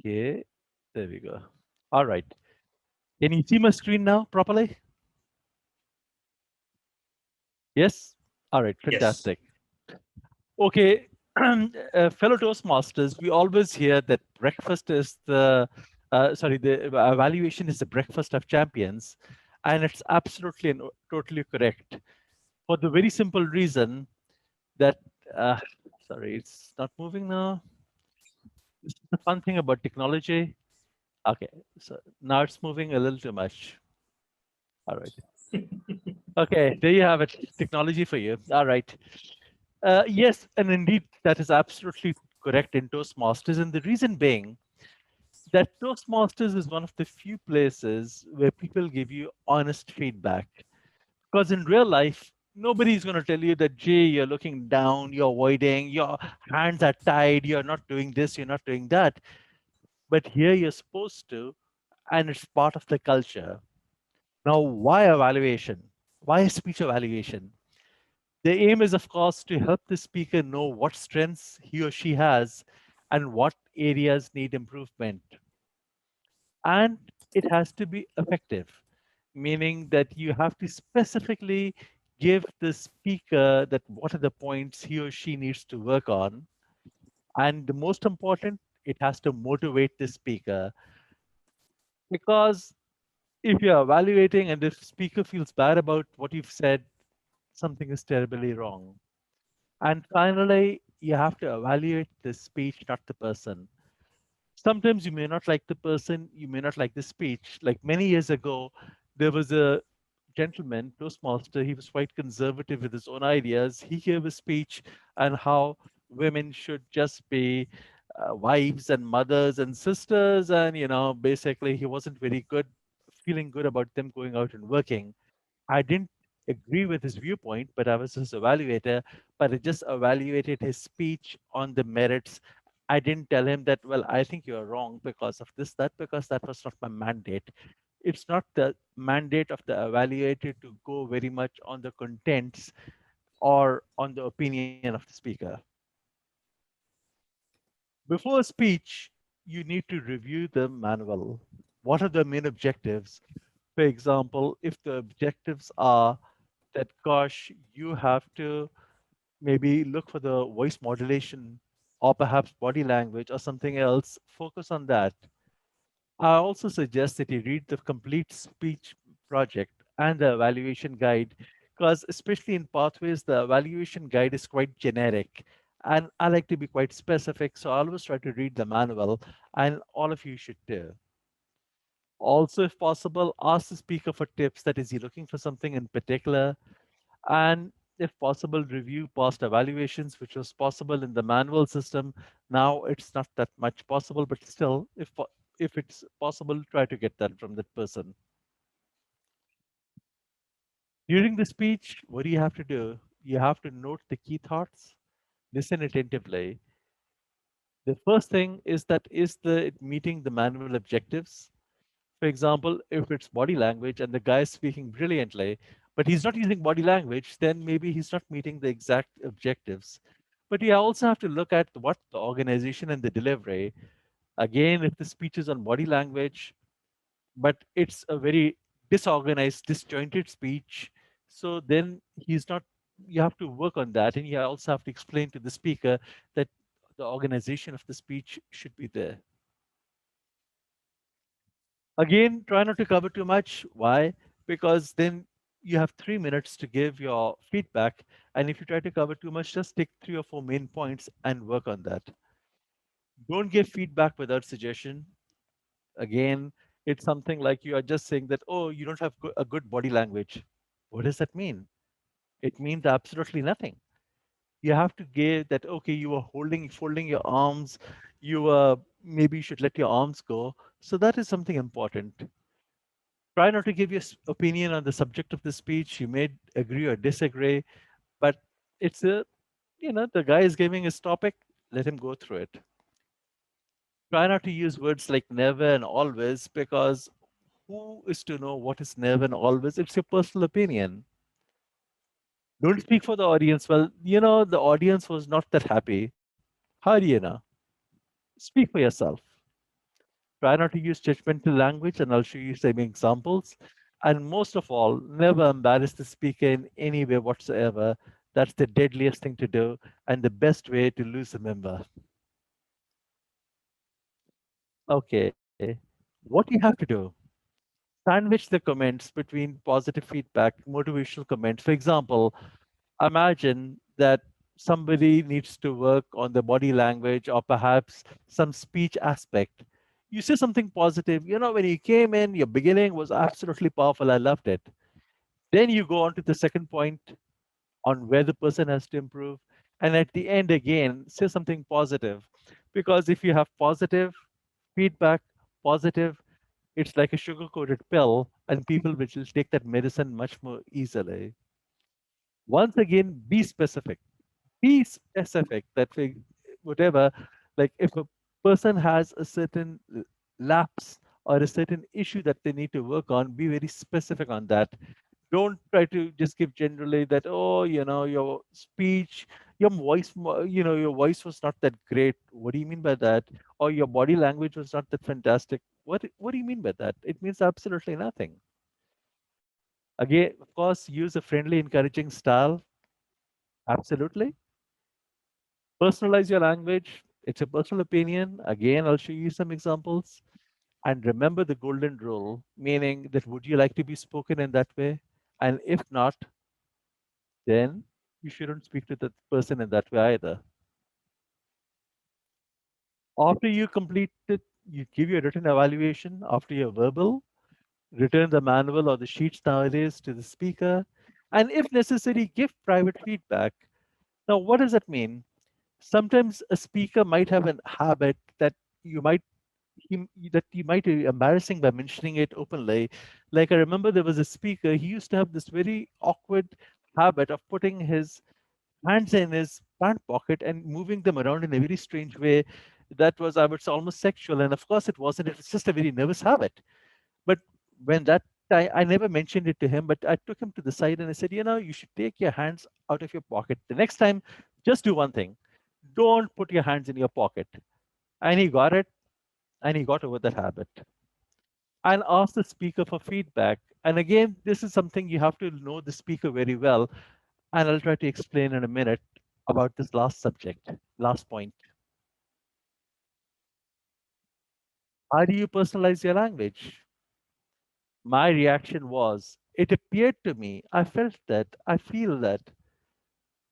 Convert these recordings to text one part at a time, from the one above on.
Okay, there we go. All right. Can you see my screen now properly? Yes? All right, Yes. fantastic. Okay, fellow Toastmasters, we always hear that breakfast is the evaluation is the breakfast of champions. And it's absolutely and totally correct for the very simple reason that, uh, sorry, it's not moving now. This is the fun thing about technology. Okay, so now it's moving a little too much. All right. Okay, there you have it. Technology for you. All right. Yes, and indeed, that is absolutely correct in Toastmasters. And the reason being that Toastmasters is one of the few places where people give you honest feedback. Because in real life, nobody's going to tell you that, Jay, you're looking down, you're avoiding, your hands are tied, you're not doing this, you're not doing that. But here you're supposed to, and it's part of the culture. Now, why evaluation? Why speech evaluation? The aim is, of course, to help the speaker know what strengths he or she has and what areas need improvement. And it has to be effective, meaning that you have to specifically give the speaker that what are the points he or she needs to work on. And the most important, it has to motivate the speaker. Because if you're evaluating and the speaker feels bad about what you've said, something is terribly wrong. And finally, you have to evaluate the speech, not the person. Sometimes you may not like the person, you may not like the speech. Like many years ago, there was a gentleman, Toastmaster, he was quite conservative with his own ideas. He gave a speech on how women should just be wives and mothers and sisters. And, basically, he wasn't very good, feeling good about them going out and working. I didn't agree with his viewpoint, but I was his evaluator. But I just evaluated his speech on the merits. I didn't tell him that, well, I think you're wrong because of this, that, because that was not my mandate. It's not the mandate of the evaluator to go very much on the contents or on the opinion of the speaker. Before a speech, you need to review the manual. What are the main objectives? For example, if the objectives are that, gosh, you have to maybe look for the voice modulation or perhaps body language or something else, focus on that. I also suggest that you read the complete speech project and the evaluation guide, because especially in pathways, the evaluation guide is quite generic. And I like to be quite specific, so I always try to read the manual, and all of you should do. Also, if possible, ask the speaker for tips. That is, he looking for something in particular? And if possible, review past evaluations, which was possible in the manual system. Now it's not that much possible, but still, if it's possible, try to get that from that person. During the speech, what do you have to do? You have to note the key thoughts, listen attentively. The first thing is that is the it meeting the manual objectives? For example, if it's body language and the guy is speaking brilliantly, but he's not using body language, then maybe he's not meeting the exact objectives. But you also have to look at what the organization and the delivery. Again, if the speech is on body language, but it's a very disorganized, disjointed speech, so then he's not, you have to work on that. And you also have to explain to the speaker that the organization of the speech should be there. Again, try not to cover too much. Why? Because then you have 3 minutes to give your feedback. And if you try to cover too much, just take 3 or 4 main points and work on that. Don't give feedback without suggestion. Again, it's something like you are just saying that, oh, you don't have a good body language. What does that mean? It means absolutely nothing. You have to give that, okay, you are folding your arms. Maybe you should let your arms go. So that is something important. Try not to give your opinion on the subject of the speech. You may agree or disagree, but it's the guy is giving his topic, let him go through it. Try not to use words like never and always, because who is to know what is never and always? It's your personal opinion. Don't speak for the audience. Well, the audience was not that happy. How do you know? Speak for yourself. Try not to use judgmental language, and I'll show you some examples. And most of all, never embarrass the speaker in any way whatsoever. That's the deadliest thing to do, and the best way to lose a member. Okay, what you have to do, sandwich the comments between positive feedback, motivational comments. For example, imagine that somebody needs to work on the body language or perhaps some speech aspect. You say something positive. You know, when you came in, your beginning was absolutely powerful. I loved it. Then you go on to the second point on where the person has to improve. And at the end, again, say something positive. Because if you have positive feedback, positive, it's like a sugar coated pill, and people will just take that medicine much more easily. Once again, be specific that whatever, like if a person has a certain lapse or a certain issue that they need to work on, be very specific on that. Don't try to just give generally that, oh, your speech, your voice was not that great. What do you mean by that? Or your body language was not that fantastic. What do you mean by that? It means absolutely nothing. Again, of course, use a friendly encouraging style. Absolutely. Personalize your language. It's a personal opinion. Again, I'll show you some examples. And remember the golden rule, meaning that would you like to be spoken in that way? And if not, then you shouldn't speak to that person in that way either. After you complete it, you give your written evaluation. After your verbal, return the manual or the sheets nowadays to the speaker. And if necessary, give private feedback. Now, what does that mean? Sometimes a speaker might have a habit that you might you might be embarrassing by mentioning it openly. Like I remember there was a speaker, he used to have this very awkward habit of putting his hands in his pant pocket and moving them around in a very strange way. That was, I would say, almost sexual. And of course it wasn't. It was just a very nervous habit. But when that I never mentioned it to him, but I took him to the side and I said, you should take your hands out of your pocket. The next time, just do one thing. Don't put your hands in your pocket. And he got it, and he got over that habit. And ask the speaker for feedback. And again, this is something you have to know the speaker very well. And I'll try to explain in a minute about this last subject, last point. How do you personalize your language? My reaction was, it appeared to me, I felt that, I feel that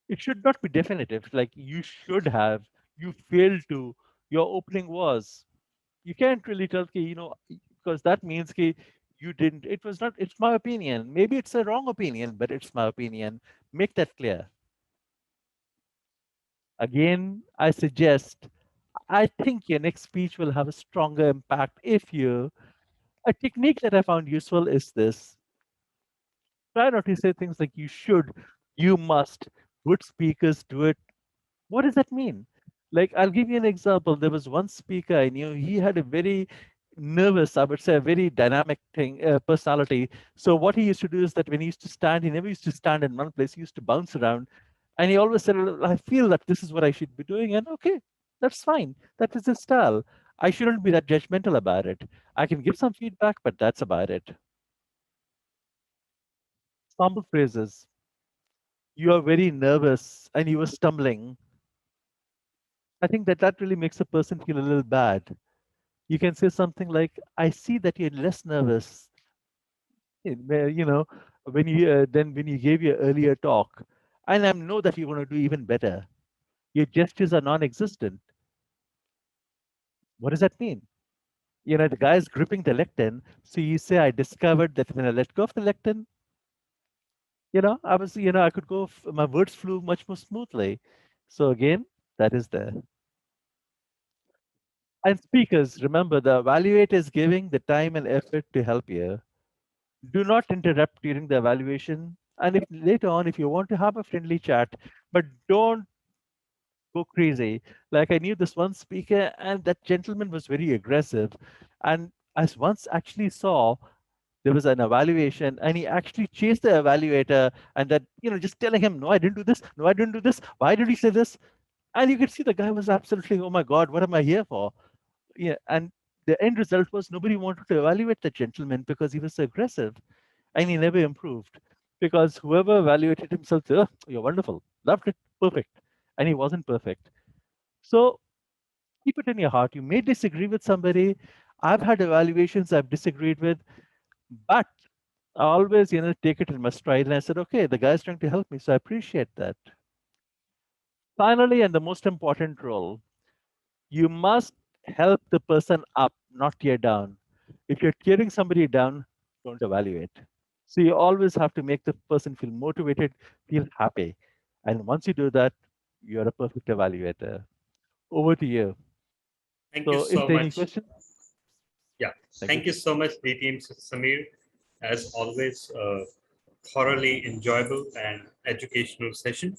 it should not be definitive, like you should have, you failed to, your opening was. You can't really tell, okay, because that means okay, you didn't. It was not, it's my opinion. Maybe it's a wrong opinion, but it's my opinion. Make that clear. Again, I suggest, I think your next speech will have a stronger impact if you, a technique that I found useful is this. Try not to say things like you should, you must. Good speakers do it. What does that mean? Like, I'll give you an example. There was one speaker I knew, he had a very nervous, I would say, a very dynamic personality. So, what he used to do is that when he used to stand, he never used to stand in one place, he used to bounce around. And he always said, "Well, I feel that this is what I should be doing." And okay, that's fine. That is his style. I shouldn't be that judgmental about it. I can give some feedback, but that's about it. Sample phrases. You are very nervous and you were stumbling. I think that that really makes a person feel a little bad. You can say something like, "I see that you're less nervous, where, when you gave your earlier talk, and I know that you're going to do even better. Your gestures are non-existent." What does that mean? The guy is gripping the lectern, so you say, "I discovered that when I let go of the lectern, I was, I could go, my words flew much more smoothly." So again, that is there. And speakers, remember, the evaluator is giving the time and effort to help you. Do not interrupt during the evaluation. And if later on, if you want to have a friendly chat, but don't go crazy. Like I knew this one speaker, and that gentleman was very aggressive. And I once actually saw there was an evaluation, and he actually chased the evaluator, and that, just telling him, "No, I didn't do this. No, I didn't do this. Why did he say this?" And you could see the guy was absolutely, "Oh my God, what am I here for?" Yeah, and the end result was nobody wanted to evaluate the gentleman because he was so aggressive and he never improved. Because whoever evaluated himself said, "Oh, you're wonderful, loved it, perfect." And he wasn't perfect. So keep it in your heart. You may disagree with somebody. I've had evaluations I've disagreed with, but I always, take it in my stride. And I said, okay, the guy's trying to help me. So I appreciate that. Finally, and the most important role, you must help the person up, not tear down. If you're tearing somebody down, don't evaluate. So you always have to make the person feel motivated, feel happy. And once you do that, you're a perfect evaluator. Over to you. Thank you So if so there are any much. questions, Yeah, thank you. thank you so much, DTM Samir. As always, thoroughly enjoyable and educational session.